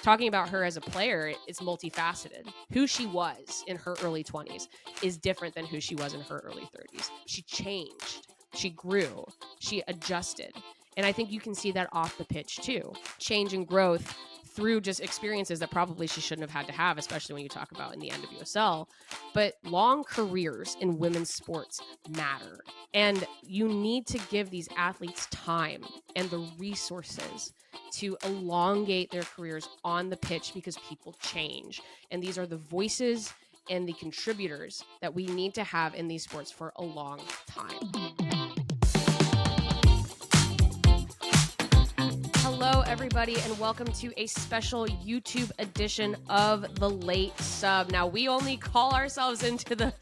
talking about her as a player is multifaceted. Who she was in her early 20s is different than who she was in her early 30s. She changed, she grew, she adjusted. And I think you can see that off the pitch too. Change and growth through just experiences that probably she shouldn't have had to have, especially when you talk about in the NWSL. But long careers in women's sports matter. And you need to give these athletes time and the resources to elongate their careers on the pitch because people change. And these are the voices and the contributors that we need to have in these sports for a long time. Hello, everybody, and welcome to a special YouTube edition of The Late Sub. Now, we only call ourselves into the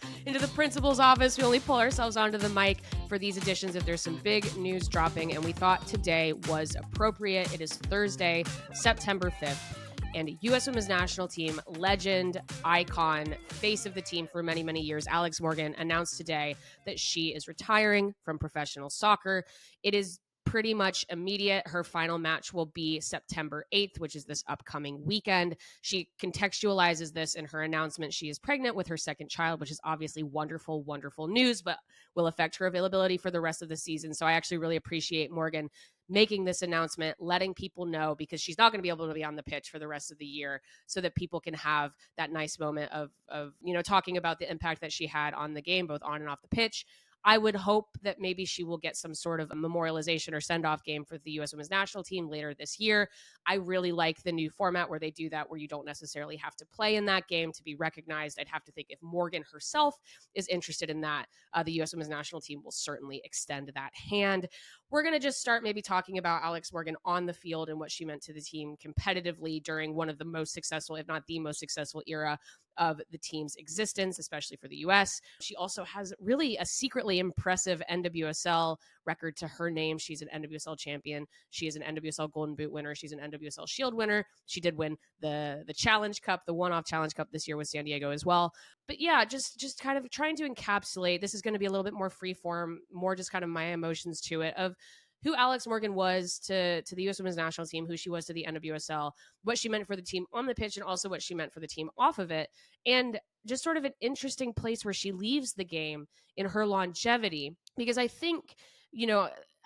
principal's office. We only pull ourselves onto the mic for these editions if there's some big news dropping, and we thought today was appropriate. It is Thursday, September 5th. And U.S. Women's National Team legend, icon, face of the team for many, many years, Alex Morgan, announced today that she is retiring from professional soccer. It is pretty much immediate. Her final match will be September 8th, which is this upcoming weekend. She contextualizes this in her announcement. She is pregnant with her second child, which is obviously wonderful, wonderful news, but will affect her availability for the rest of the season. So I actually really appreciate Morgan making this announcement, letting people know, because she's not going to be able to be on the pitch for the rest of the year, so that people can have that nice moment of talking about the impact that she had on the game, both on and off the pitch. I would hope that maybe she will get some sort of a memorialization or send-off game for the U.S. Women's National Team later this year. I really like the new format where they do that, where you don't necessarily have to play in that game to be recognized. I'd have to think if Morgan herself is interested in that, the U.S. Women's National Team will certainly extend that hand. We're going to just start maybe talking about Alex Morgan on the field and what she meant to the team competitively during one of the most successful, if not the most successful era of the team's existence, especially for the U.S. She also has really a secretly impressive NWSL record to her name. She's an NWSL champion. She is an NWSL Golden Boot winner. She's an NWSL Shield winner. She did win the Challenge Cup, the one-off Challenge Cup this year with San Diego as well. But yeah, just kind of trying to encapsulate, this is going to be a little bit more freeform, more just kind of my emotions to it, of who Alex Morgan was to the U.S. Women's National Team, who she was to the NWSL, what she meant for the team on the pitch, and also what she meant for the team off of it. And just sort of an interesting place where she leaves the game in her longevity, because I think,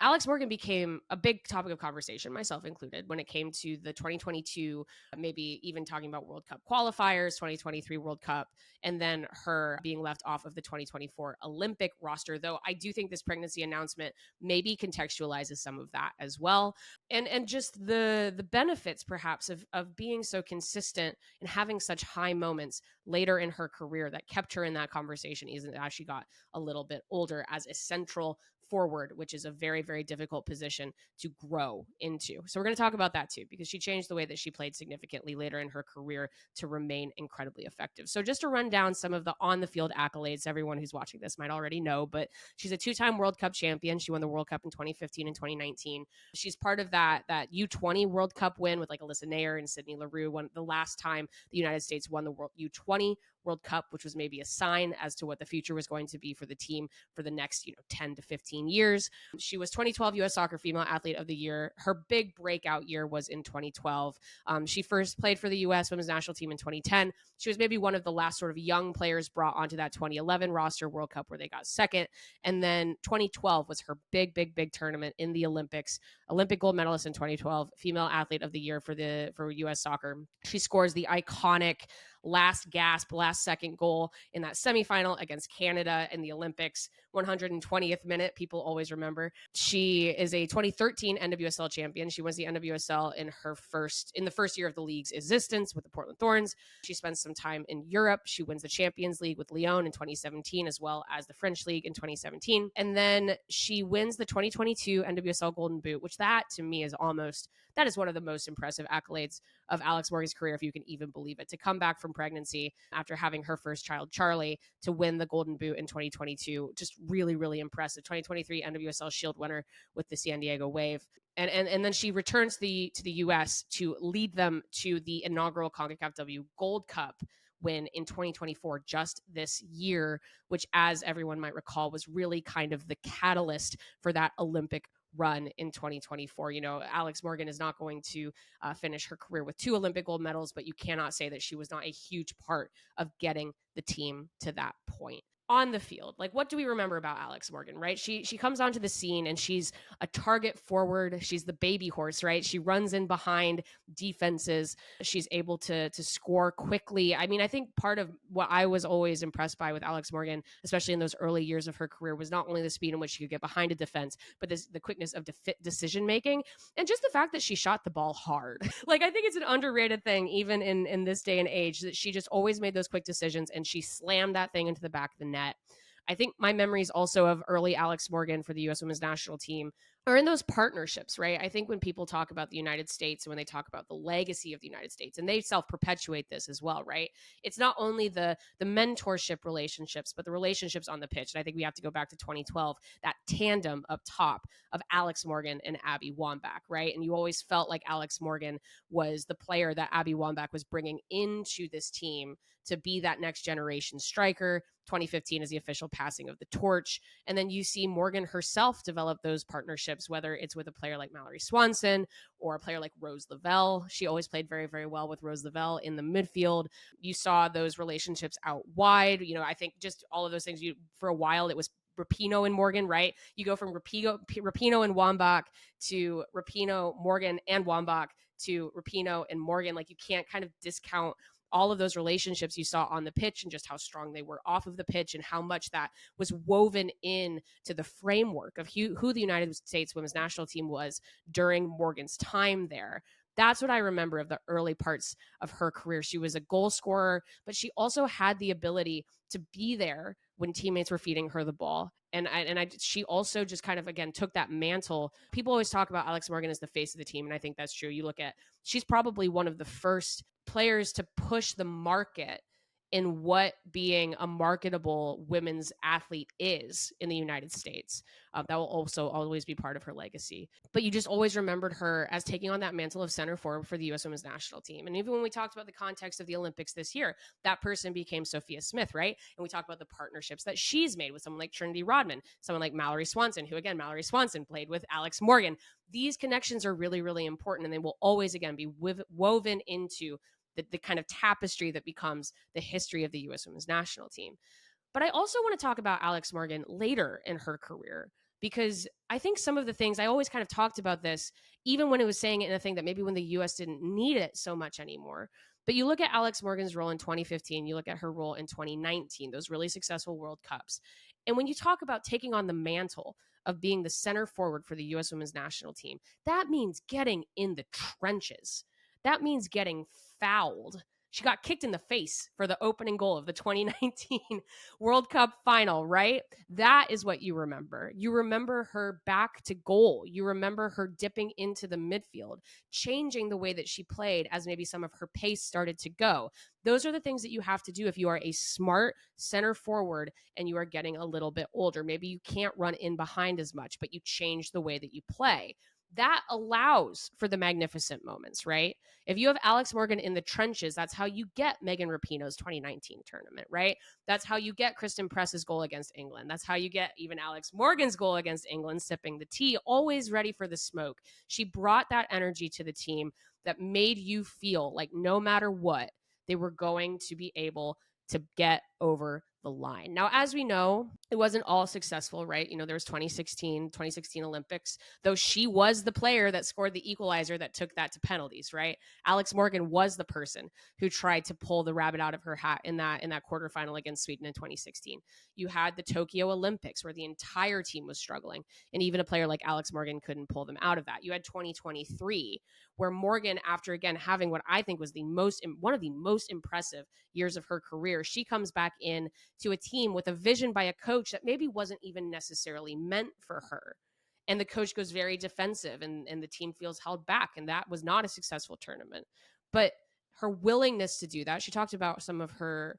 Alex Morgan became a big topic of conversation, myself included, when it came to the 2022, maybe even talking about World Cup qualifiers, 2023 World Cup, and then her being left off of the 2024 Olympic roster. Though I do think this pregnancy announcement maybe contextualizes some of that as well. And just the benefits perhaps of being so consistent and having such high moments later in her career that kept her in that conversation even as she got a little bit older as a central forward, which is a very, very difficult position to grow into. So we're going to talk about that too, because she changed the way that she played significantly later in her career to remain incredibly effective. So just to run down some of the on-the-field accolades, everyone who's watching this might already know, but she's a two-time World Cup champion. She won the World Cup in 2015 and 2019. She's part of that U20 World Cup win with like Alyssa Nair and Sydney Leroux, the last time the United States won the U20 World Cup, which was maybe a sign as to what the future was going to be for the team for the next 10 to 15 years. She was 2012 U.S. Soccer Female Athlete of the Year. Her big breakout year was in 2012. She first played for the U.S. Women's National Team in 2010. She was maybe one of the last sort of young players brought onto that 2011 roster World Cup where they got second. And then 2012 was her big tournament in the Olympics. Olympic gold medalist in 2012, Female Athlete of the Year for U.S. Soccer. She scores the iconic last gasp, last second goal in that semifinal against Canada in the Olympics, 120th minute. People always remember. She is a 2013 NWSL champion. She wins the NWSL in the first year of the league's existence with the Portland Thorns. She spends some time in Europe. She wins the Champions League with Lyon in 2017, as well as the French League in 2017. And then she wins the 2022 NWSL Golden Boot, which that to me is one of the most impressive accolades of Alex Morgan's career, if you can even believe it. To come back from pregnancy after having her first child, Charlie, to win the Golden Boot in 2022, just really, really impressive. 2023 NWSL Shield winner with the San Diego Wave. And then she returns to the U.S. to lead them to the inaugural CONCACAF W Gold Cup win in 2024, just this year, which, as everyone might recall, was really kind of the catalyst for that Olympic run in 2024. Alex Morgan is not going to finish her career with 2 Olympic gold medals, but you cannot say that she was not a huge part of getting the team to that point. On the field, like, what do we remember about Alex Morgan, right? She comes onto the scene and she's a target forward. She's the baby horse, right? She runs in behind defenses. She's able to score quickly. I mean, I think part of what I was always impressed by with Alex Morgan, especially in those early years of her career, was not only the speed in which she could get behind a defense, but the quickness of decision making, and just the fact that she shot the ball hard. Like, I think it's an underrated thing, even in this day and age, that she just always made those quick decisions and she slammed that thing into the back of the net. I think my memories also of early Alex Morgan for the U.S. women's national team are in those partnerships, right? I think when people talk about the United States, when they talk about the legacy of the United States, and they self-perpetuate this as well, right? It's not only the mentorship relationships, but the relationships on the pitch. And I think we have to go back to 2012, that tandem up top of Alex Morgan and Abby Wambach, right? And you always felt like Alex Morgan was the player that Abby Wambach was bringing into this team to be that next generation striker. 2015 is the official passing of the torch. And then you see Morgan herself develop those partnerships, whether it's with a player like Mallory Swanson or a player like Rose Lavelle. She always played very, very well with Rose Lavelle in the midfield. You saw those relationships out wide. I think just all of those things, for a while, it was Rapinoe and Morgan, right? You go from Rapinoe and Wambach to Rapinoe, Morgan, and Wambach to Rapinoe and Morgan. Like, you can't kind of discount all of those relationships you saw on the pitch and just how strong they were off of the pitch and how much that was woven in to the framework of who the United States women's national team was during Morgan's time there. That's what I remember of the early parts of her career. She was a goal scorer, but she also had the ability to be there when teammates were feeding her the ball. And she also just kind of, again, took that mantle. People always talk about Alex Morgan as the face of the team, and I think that's true. You look at, she's probably one of the first players to push the market in what being a marketable women's athlete is in the United States. That will also always be part of her legacy. But you just always remembered her as taking on that mantle of center forward for the U.S. women's national team. And even when we talked about the context of the Olympics this year, that person became Sophia Smith, right? And we talked about the partnerships that she's made with someone like Trinity Rodman, someone like Mallory Swanson, who, again, Mallory Swanson played with Alex Morgan. These connections are really, really important, and they will always, again, be woven into the kind of tapestry that becomes the history of the U.S. women's national team. But I also want to talk about Alex Morgan later in her career, because I think some of the things, I always kind of talked about this, even when it was saying it in a thing that maybe when the U.S. didn't need it so much anymore. But you look at Alex Morgan's role in 2015, you look at her role in 2019, those really successful World Cups. And when you talk about taking on the mantle of being the center forward for the U.S. women's national team, that means getting in the trenches. That means getting fouled. She got kicked in the face for the opening goal of the 2019 World Cup final, right? That is what you remember. You remember her back to goal. You remember her dipping into the midfield, changing the way that she played as maybe some of her pace started to go. Those are the things that you have to do if you are a smart center forward and you are getting a little bit older. Maybe you can't run in behind as much, but you change the way that you play. That allows for the magnificent moments, right? If you have Alex Morgan in the trenches, that's how you get Megan Rapinoe's 2019 tournament, right? That's how you get Kristen Press's goal against England. That's how you get even Alex Morgan's goal against England, sipping the tea, always ready for the smoke. She brought that energy to the team that made you feel like no matter what, they were going to be able to get over the line. Now, as we know, it wasn't all successful, right? There was 2016 Olympics, though she was the player that scored the equalizer that took that to penalties, right? Alex Morgan was the person who tried to pull the rabbit out of her hat in that quarterfinal against Sweden in 2016. You had the Tokyo Olympics where the entire team was struggling, and even a player like Alex Morgan couldn't pull them out of that. You had 2023 where Morgan, after again having what I think was one of the most impressive years of her career, she comes back in to a team with a vision by a coach that maybe wasn't even necessarily meant for her. And the coach goes very defensive and the team feels held back. And that was not a successful tournament. But her willingness to do that, she talked about some of her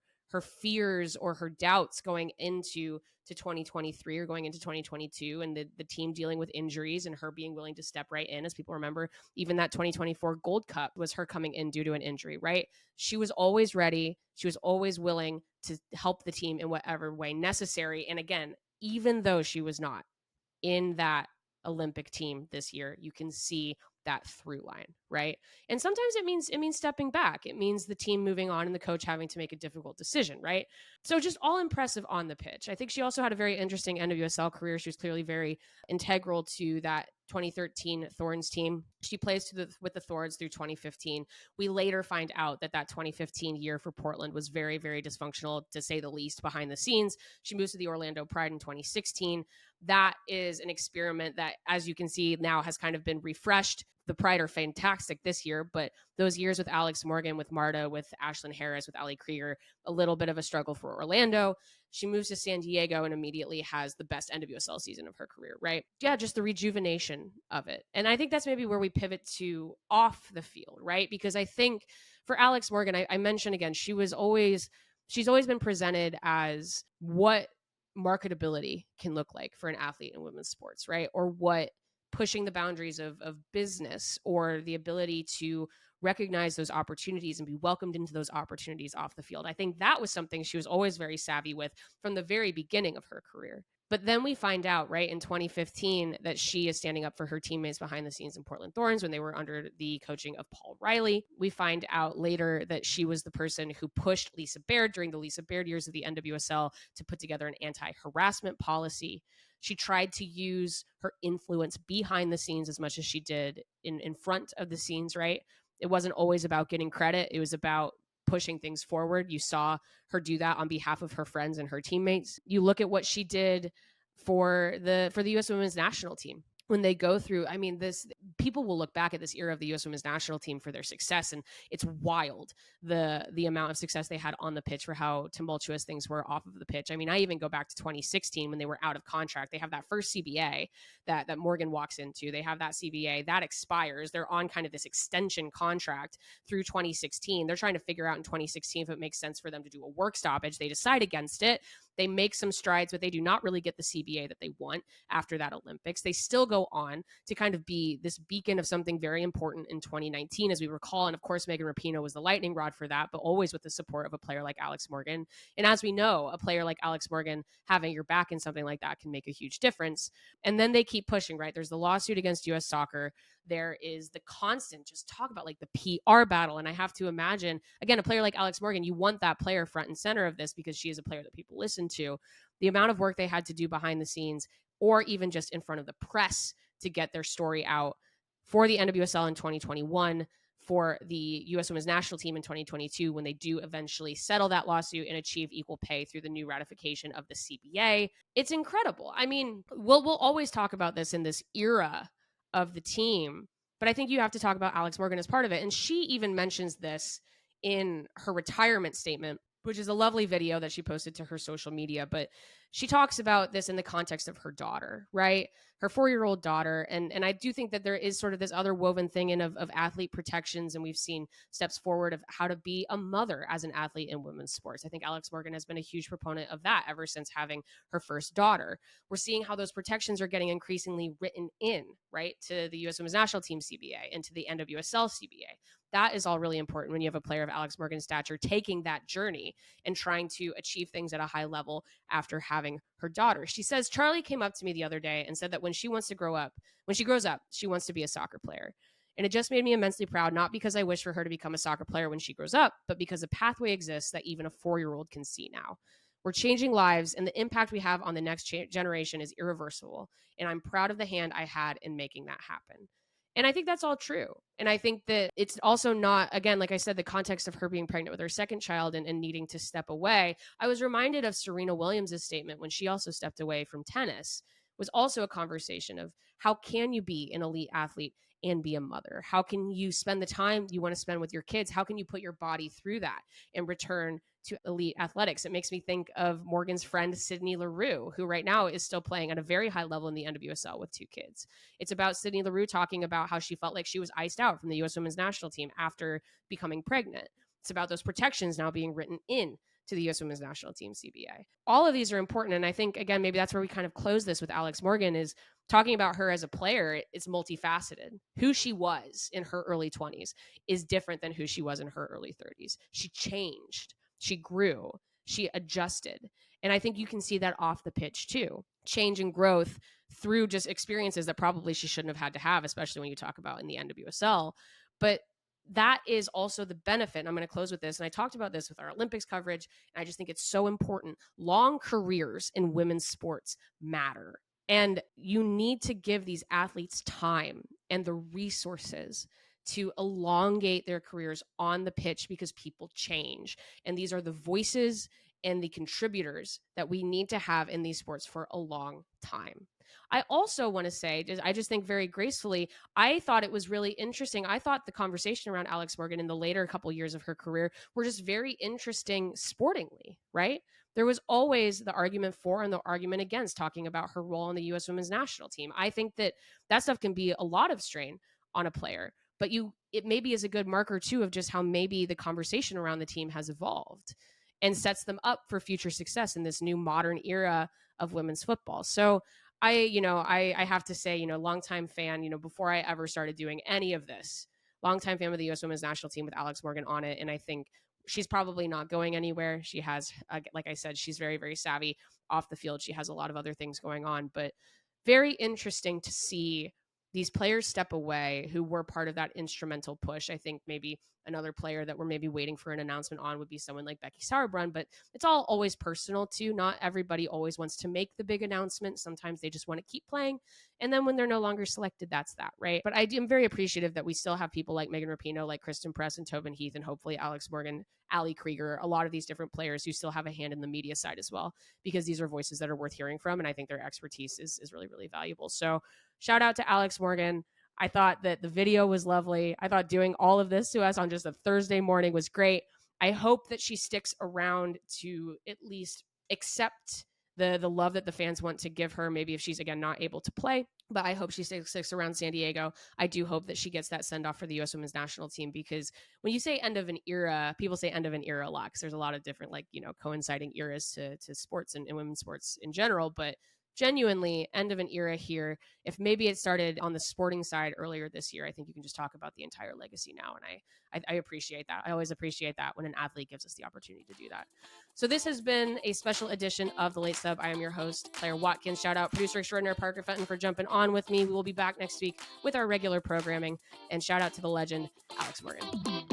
fears or her doubts going into 2023 or going into 2022, and the team dealing with injuries and her being willing to step right in. As people remember, even that 2024 Gold Cup was her coming in due to an injury, right? She was always ready. She was always willing to help the team in whatever way necessary. And again, even though she was not in that Olympic team this year, you can see that through line, right? And sometimes it means stepping back. It means the team moving on and the coach having to make a difficult decision, right? So just all impressive on the pitch. I think she also had a very interesting NWSL career. She was clearly very integral to that 2013 Thorns team. She plays with the Thorns through 2015. We later find out that 2015 year for Portland was very, very dysfunctional, to say the least, behind the scenes. She moves to the Orlando Pride in 2016. That is an experiment that, as you can see now, has kind of been refreshed. The Pride are fantastic this year, but those years with Alex Morgan, with Marta, with Ashlyn Harris, with Ali Krieger, a little bit of a struggle for Orlando. She moves to San Diego and immediately has the best NWSL season of her career, right? Yeah, just the rejuvenation of it. And I think that's maybe where we pivot to off the field, right? Because I think for Alex Morgan, I mentioned again, she's always been presented as what marketability can look like for an athlete in women's sports, right? Or what pushing the boundaries of business, or the ability to recognize those opportunities and be welcomed into those opportunities off the field. I think that was something she was always very savvy with from the very beginning of her career. But then we find out, right, in 2015 that she is standing up for her teammates behind the scenes in Portland Thorns when they were under the coaching of Paul Riley. We find out later that she was the person who pushed Lisa Baird during the Lisa Baird years of the NWSL to put together an anti-harassment policy. She tried to use her influence behind the scenes as much as she did in front of the scenes, right? It wasn't always about getting credit. It was about pushing things forward. You saw her do that on behalf of her friends and her teammates. You look at what she did for the U.S. Women's National Team. When they go through, I mean, this, people will look back at this era of the U.S. Women's National Team for their success, and it's wild the amount of success they had on the pitch for how tumultuous things were off of the pitch. I mean, I even go back to 2016 when they were out of contract. They have that first CBA that Morgan walks into. They have that CBA that expires. They're on kind of this extension contract through 2016. They're trying to figure out in 2016 if it makes sense for them to do a work stoppage. They decide against it. They make some strides, but they do not really get the CBA that they want after that Olympics. They still go on to kind of be this beacon of something very important in 2019, as we recall. And of course, Megan Rapinoe was the lightning rod for that, but always with the support of a player like Alex Morgan. And as we know, a player like Alex Morgan having your back in something like that can make a huge difference. And then they keep pushing, right? There's the lawsuit against U.S. Soccer. There is the constant just talk about like the PR battle. And I have to imagine, again, a player like Alex Morgan, you want that player front and center of this because she is a player that people listen to. The amount of work they had to do behind the scenes, or even just in front of the press to get their story out for the NWSL in 2021, for the U.S. Women's National Team in 2022, when they do eventually settle that lawsuit and achieve equal pay through the new ratification of the CBA. It's incredible. I mean, we'll always talk about this in this era of the team, but I think you have to talk about Alex Morgan as part of it. And she even mentions this in her retirement statement, which is a lovely video that she posted to her social media. But she talks about this in the context of her daughter, right? Her 4-year-old daughter. And I do think that there is sort of this other woven thing in of athlete protections. And we've seen steps forward of how to be a mother as an athlete in women's sports. I think Alex Morgan has been a huge proponent of that ever since having her first daughter. We're seeing how those protections are getting increasingly written in, right, to the U.S. Women's National Team CBA and to the NWSL CBA. That is all really important when you have a player of Alex Morgan's stature taking that journey and trying to achieve things at a high level after having her daughter. She says, Charlie came up to me the other day and said that when she grows up, she wants to be a soccer player. And it just made me immensely proud, not because I wish for her to become a soccer player when she grows up, but because a pathway exists that even a 4-year-old can see now. We're changing lives, and the impact we have on the next generation is irreversible. And I'm proud of the hand I had in making that happen. And I think that's all true. And I think that it's also not, again, like I said, the context of her being pregnant with her second child and needing to step away. I was reminded of Serena Williams' statement when she also stepped away from tennis. Was also a conversation of how can you be an elite athlete and be a mother? How can you spend the time you want to spend with your kids? How can you put your body through that and return to elite athletics? It makes me think of Morgan's friend, Sydney Leroux, who right now is still playing at a very high level in the NWSL with 2 kids. It's about Sydney Leroux talking about how she felt like she was iced out from the U.S. Women's National Team after becoming pregnant. It's about those protections now being written in to the U.S. Women's National Team CBA. All of these are important. And I think, again, maybe that's where we kind of close this with Alex Morgan, is talking about her as a player. It's multifaceted. Who she was in her early 20s is different than who she was in her early 30s. She changed. She grew. she adjusted. And I think you can see that off the pitch too. Change and growth through just experiences that probably she shouldn't have had to have, especially when you talk about in the NWSL. But that is also the benefit. And I'm going to close with this. And I talked about this with our Olympics coverage. And I just think it's so important. Long careers in women's sports matter. And you need to give these athletes time and the resources to elongate their careers on the pitch because people change. And these are the voices and the contributors that we need to have in these sports for a long time. I also want to say, I just think very gracefully, I thought it was really interesting. I thought the conversation around Alex Morgan in the later couple years of her career were just very interesting sportingly, right? There was always the argument for and the argument against talking about her role on the U.S. women's national team. I think that stuff can be a lot of strain on a player, but it maybe is a good marker too of just how maybe the conversation around the team has evolved and sets them up for future success in this new modern era of women's football. So I have to say, longtime fan, before I ever started doing any of this, longtime fan of the U.S. women's national team with Alex Morgan on it. And I think she's probably not going anywhere. She has, like I said, she's very, very savvy off the field. She has a lot of other things going on, but very interesting to see these players step away who were part of that instrumental push. I think maybe another player that we're maybe waiting for an announcement on would be someone like Becky Sauerbrunn, but it's all always personal too. Not everybody always wants to make the big announcement. Sometimes they just want to keep playing. And then when they're no longer selected, that's that, right? But I'm very appreciative that we still have people like Megan Rapinoe, like Kristen Press and Tobin Heath, and hopefully Alex Morgan, Ali Krieger, a lot of these different players who still have a hand in the media side as well, because these are voices that are worth hearing from. And I think their expertise is really, really valuable. So shout out to Alex Morgan. I thought that the video was lovely. I thought doing all of this to us on just a Thursday morning was great. I hope that she sticks around to at least accept the love that the fans want to give her, maybe if she's, again, not able to play. But I hope she sticks around San Diego. I do hope that she gets that send-off for the U.S. women's national team, because when you say end of an era, people say end of an era a lot because there's a lot of different, coinciding eras to sports and women's sports in general. But genuinely end of an era here. If maybe it started on the sporting side earlier this year, I think you can just talk about the entire legacy now. And I appreciate that. I always appreciate that when an athlete gives us the opportunity to do that. So this has been a special edition of The Late Sub. I am your host, Claire Watkins. Shout out producer extraordinaire Parker Fenton for jumping on with me. We will be back next week with our regular programming. And shout out to the legend, Alex Morgan.